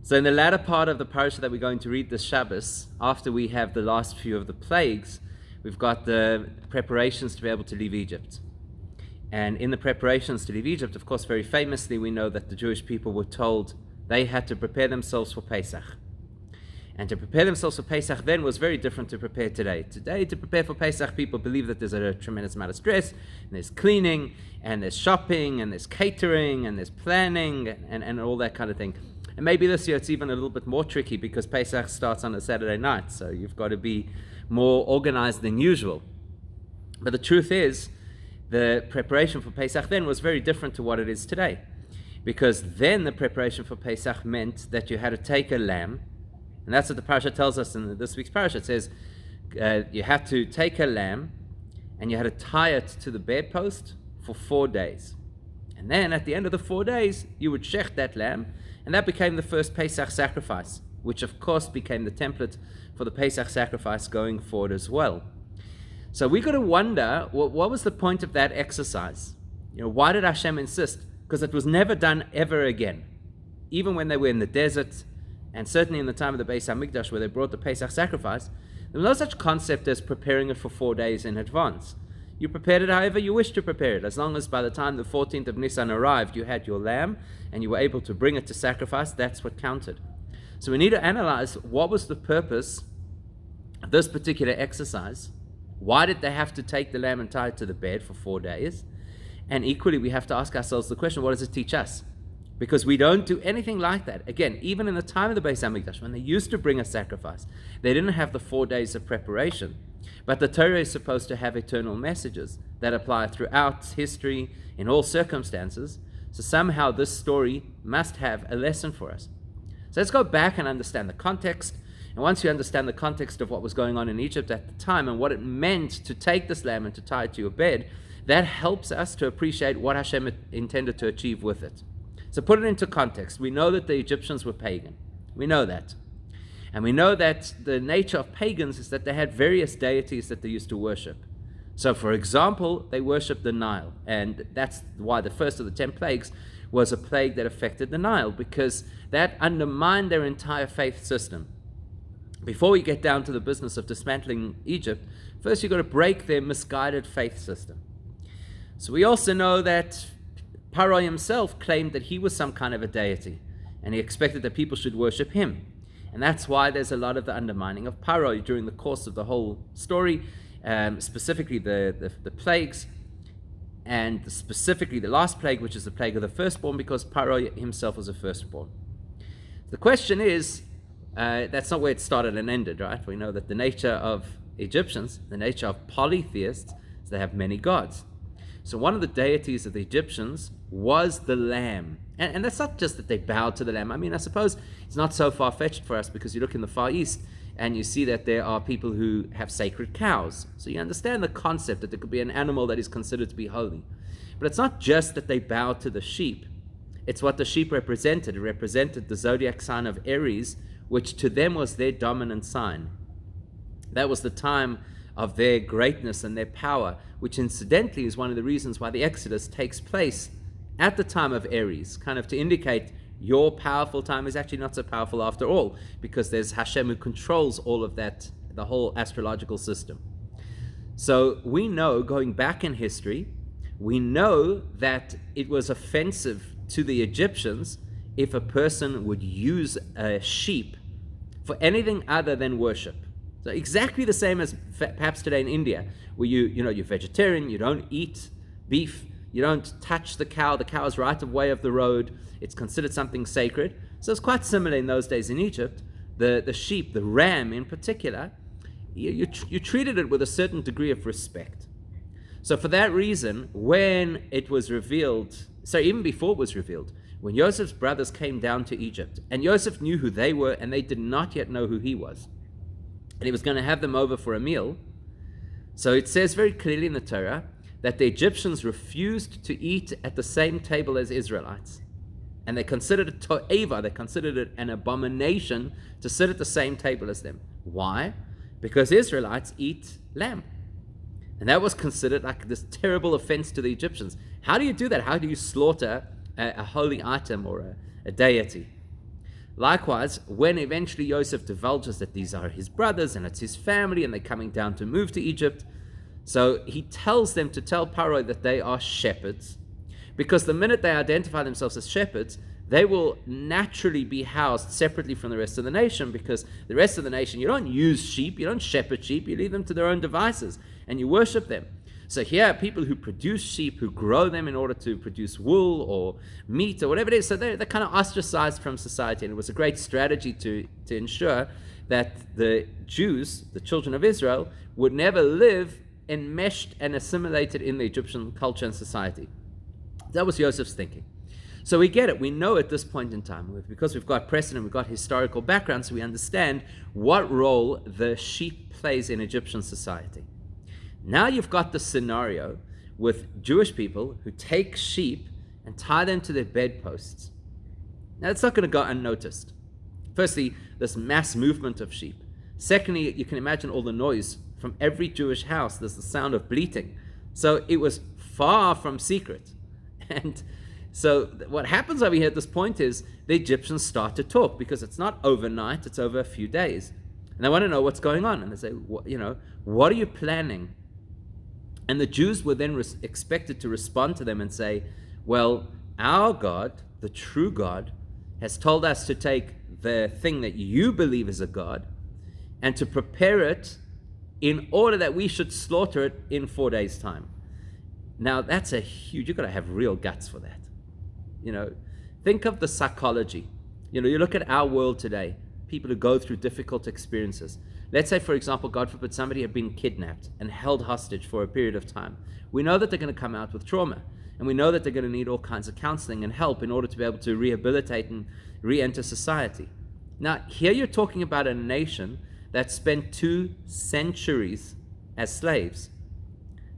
So in the latter part of the parasha that we're going to read this Shabbos, after we have the last few of the plagues, we've got the preparations to be able to leave Egypt. And in the preparations to leave Egypt, of course, very famously, we know that the Jewish people were told they had to prepare themselves for Pesach. And to prepare themselves for Pesach then was very different to prepare today. Today, to prepare for Pesach, people believe that there's a tremendous amount of stress, and there's cleaning, and there's shopping, and there's catering, and there's planning, and all that kind of thing. And maybe this year it's even a little bit more tricky because Pesach starts on a Saturday night, so you've got to be more organized than usual. But the truth is, the preparation for Pesach then was very different to what it is today. Because then the preparation for Pesach meant that you had to take a lamb, and that's what the parasha tells us in this week's parasha. It says you had to take a lamb and you had to tie it to the bedpost for 4 days. And then at the end of the 4 days, you would shech that lamb, and that became the first Pesach sacrifice, which of course became the template for the Pesach sacrifice going forward as well. So we got to wonder, what was the point of that exercise? Why did Hashem insist? Because it was never done ever again. Even when they were in the desert, and certainly in the time of the Beis HaMikdash where they brought the Pesach sacrifice, there was no such concept as preparing it for 4 days in advance. You prepared it however you wished to prepare it, as long as by the time the 14th of Nisan arrived, you had your lamb and you were able to bring it to sacrifice. That's what counted. So we need to analyze what was the purpose of this particular exercise. Why did they have to take the lamb and tie it to the bed for 4 days? And equally, we have to ask ourselves the question, what does it teach us? Because we don't do anything like that. Again, even in the time of the Beis HaMikdash, when they used to bring a sacrifice, they didn't have the 4 days of preparation. But the Torah is supposed to have eternal messages that apply throughout history, in all circumstances. So somehow this story must have a lesson for us. So let's go back and understand the context. And once you understand the context of what was going on in Egypt at the time and what it meant to take this lamb and to tie it to your bed, that helps us to appreciate what Hashem intended to achieve with it. So put it into context. We know that the Egyptians were pagan. We know that. And we know that the nature of pagans is that they had various deities that they used to worship. So for example, they worshipped the Nile. And that's why the first of the 10 plagues was a plague that affected the Nile, because that undermined their entire faith system. Before we get down to the business of dismantling Egypt, first you've got to break their misguided faith system. So we also know that Paro himself claimed that he was some kind of a deity, and he expected that people should worship him. And that's why there's a lot of the undermining of Paro during the course of the whole story, specifically the plagues, and specifically the last plague, which is the plague of the firstborn, because Paro himself was a firstborn. The question is, that's not where it started and ended, right? We know that the nature of Egyptians, the nature of polytheists, is they have many gods. So one of the deities of the Egyptians was the lamb. And that's not just that they bowed to the lamb. I mean, I suppose it's not so far-fetched for us, because you look in the Far East and you see that there are people who have sacred cows. So you understand the concept that there could be an animal that is considered to be holy. But it's not just that they bowed to the sheep. It's what the sheep represented. It represented the zodiac sign of Aries, which to them was their dominant sign. That was the time of their greatness and their power, which incidentally is one of the reasons why the Exodus takes place at the time of Aries, kind of to indicate your powerful time is actually not so powerful after all, because there's Hashem who controls all of that, the whole astrological system. So we know, going back in history, we know that it was offensive to the Egyptians if a person would use a sheep for anything other than worship. So exactly the same as perhaps today in India, where you're vegetarian, you don't eat beef, you don't touch the cow is right of way of the road, it's considered something sacred. So it's quite similar in those days in Egypt. The sheep, the ram in particular, you treated it with a certain degree of respect. So for that reason, when it was revealed, so even before it was revealed, when Joseph's brothers came down to Egypt, and Joseph knew who they were, and they did not yet know who he was, and he was going to have them over for a meal. So it says very clearly in the Torah that the Egyptians refused to eat at the same table as Israelites. And they considered it to'eva, they considered it an abomination to sit at the same table as them. Why? Because Israelites eat lamb. And that was considered like this terrible offense to the Egyptians. How do you do that? How do you slaughter a holy item or a deity? Likewise, when eventually Yosef divulges that these are his brothers and it's his family and they're coming down to move to Egypt, so he tells them to tell Paro that they are shepherds, because the minute they identify themselves as shepherds, they will naturally be housed separately from the rest of the nation, because the rest of the nation, you don't use sheep, you don't shepherd sheep, you leave them to their own devices and you worship them. So here are people who produce sheep, who grow them in order to produce wool or meat or whatever it is. So they're kind of ostracized from society, and it was a great strategy to ensure that the Jews, the children of Israel, would never live enmeshed and assimilated in the Egyptian culture and society. That was Joseph's thinking. So we get it. We know at this point in time, because we've got precedent, we've got historical background, so we understand what role the sheep plays in Egyptian society. Now you've got the scenario with Jewish people who take sheep and tie them to their bedposts. Now it's not going to go unnoticed. Firstly, this mass movement of sheep. Secondly, you can imagine all the noise from every Jewish house. There's the sound of bleating. So it was far from secret. And so what happens over here at this point is the Egyptians start to talk, because it's not overnight, it's over a few days. And they want to know what's going on. And they say, what are you planning? And the Jews were then expected to respond to them and say, well, our God, the true God, has told us to take the thing that you believe is a God and to prepare it in order that we should slaughter it in 4 days' time. Now, that's you've got to have real guts for that. Think of the psychology. You look at our world today, people who go through difficult experiences. Let's say, for example, God forbid, somebody had been kidnapped and held hostage for a period of time. We know that they're going to come out with trauma, and we know that they're going to need all kinds of counseling and help in order to be able to rehabilitate and re-enter society. Now, here you're talking about a nation that spent 2 centuries as slaves.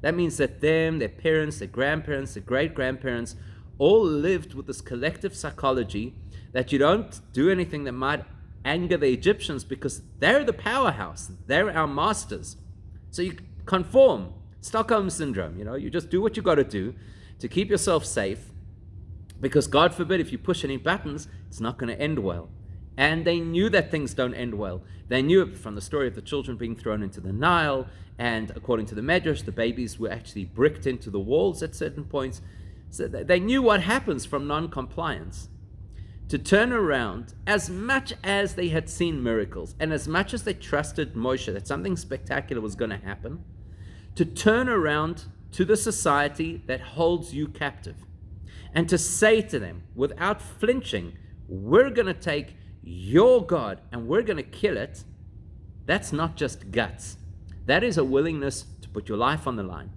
That means that them, their parents, their grandparents, their great-grandparents all lived with this collective psychology that you don't do anything that might anger the Egyptians, because they're the powerhouse. They're our masters. So you conform. Stockholm syndrome, you just do what you got to do to keep yourself safe, because God forbid, if you push any buttons, it's not going to end well. And they knew that things don't end well. They knew it from the story of the children being thrown into the Nile, and according to the Medrash, the babies were actually bricked into the walls at certain points. So they knew what happens from non-compliance. To turn around, as much as they had seen miracles, and as much as they trusted Moshe that something spectacular was going to happen, to turn around to the society that holds you captive, and to say to them, without flinching, we're going to take your God and we're going to kill it, that's not just guts. That is a willingness to put your life on the line.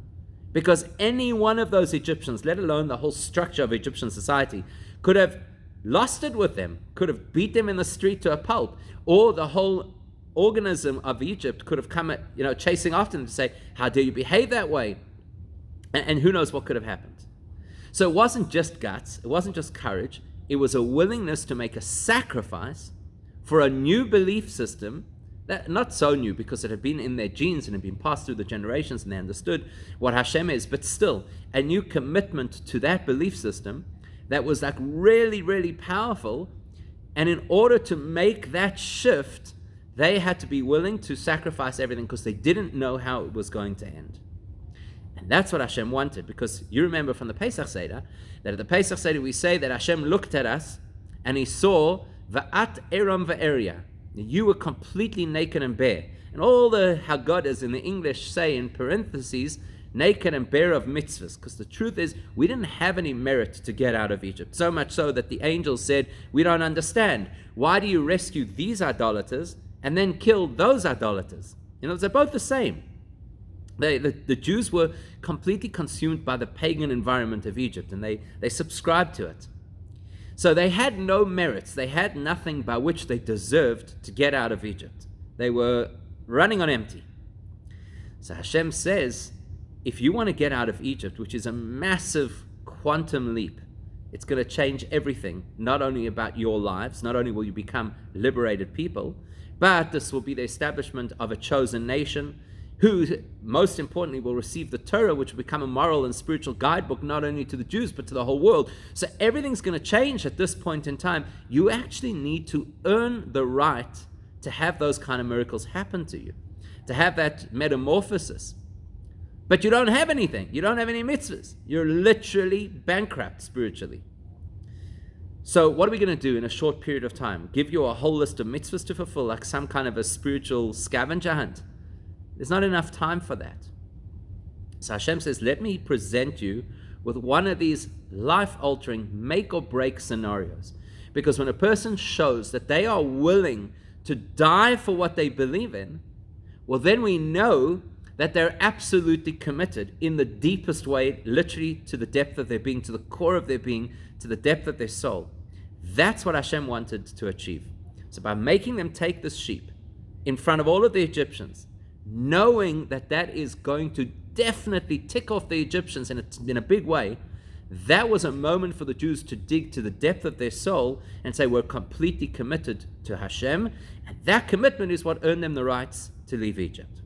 Because any one of those Egyptians, let alone the whole structure of Egyptian society, could have lost it with them, could have beat them in the street to a pulp, or the whole organism of Egypt could have come chasing after them to say, how dare you behave that way? And who knows what could have happened. So it wasn't just guts, it wasn't just courage, it was a willingness to make a sacrifice for a new belief system, that not so new because it had been in their genes and had been passed through the generations and they understood what Hashem is, but still a new commitment to that belief system that was really, really powerful. And in order to make that shift, they had to be willing to sacrifice everything, because they didn't know how it was going to end. And that's what Hashem wanted, because you remember from the Pesach Seder, that at the Pesach Seder we say that Hashem looked at us and he saw Va'at Eram Va'eria. You were completely naked and bare. And all the Haggadahs in the English say in parentheses, naked and bare of mitzvahs, because the truth is we didn't have any merit to get out of Egypt. So much so that the angels said, we don't understand. Why do you rescue these idolaters and then kill those idolaters? They're both the same. The Jews were completely consumed by the pagan environment of Egypt, and they subscribed to it. So they had no merits. They had nothing by which they deserved to get out of Egypt. They were running on empty. So Hashem says, if you want to get out of Egypt, which is a massive quantum leap, it's going to change everything, not only about your lives, not only will you become liberated people, but this will be the establishment of a chosen nation. who, most importantly, will receive the Torah, which will become a moral and spiritual guidebook not only to the Jews but to the whole world. So everything's going to change at this point in time. You actually need to earn the right to have those kind of miracles happen to you, to have that metamorphosis. But you don't have anything. You don't have any mitzvahs. You're literally bankrupt spiritually. So what are we going to do in a short period of time? Give you a whole list of mitzvahs to fulfill, like some kind of a spiritual scavenger hunt? There's not enough time for that. So Hashem says, let me present you with one of these life-altering, make-or-break scenarios. Because when a person shows that they are willing to die for what they believe in, well, then we know that they're absolutely committed in the deepest way, literally to the depth of their being, to the core of their being, to the depth of their soul. That's what Hashem wanted to achieve. So by making them take this sheep in front of all of the Egyptians, knowing that that is going to definitely tick off the Egyptians in a big way, that was a moment for the Jews to dig to the depth of their soul and say, we're completely committed to Hashem, and that commitment is what earned them the rights to leave Egypt.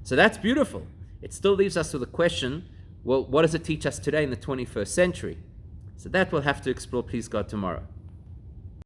So that's beautiful. It still leaves us with a question, well, what does it teach us today in the 21st century? So that we'll have to explore, please God, tomorrow.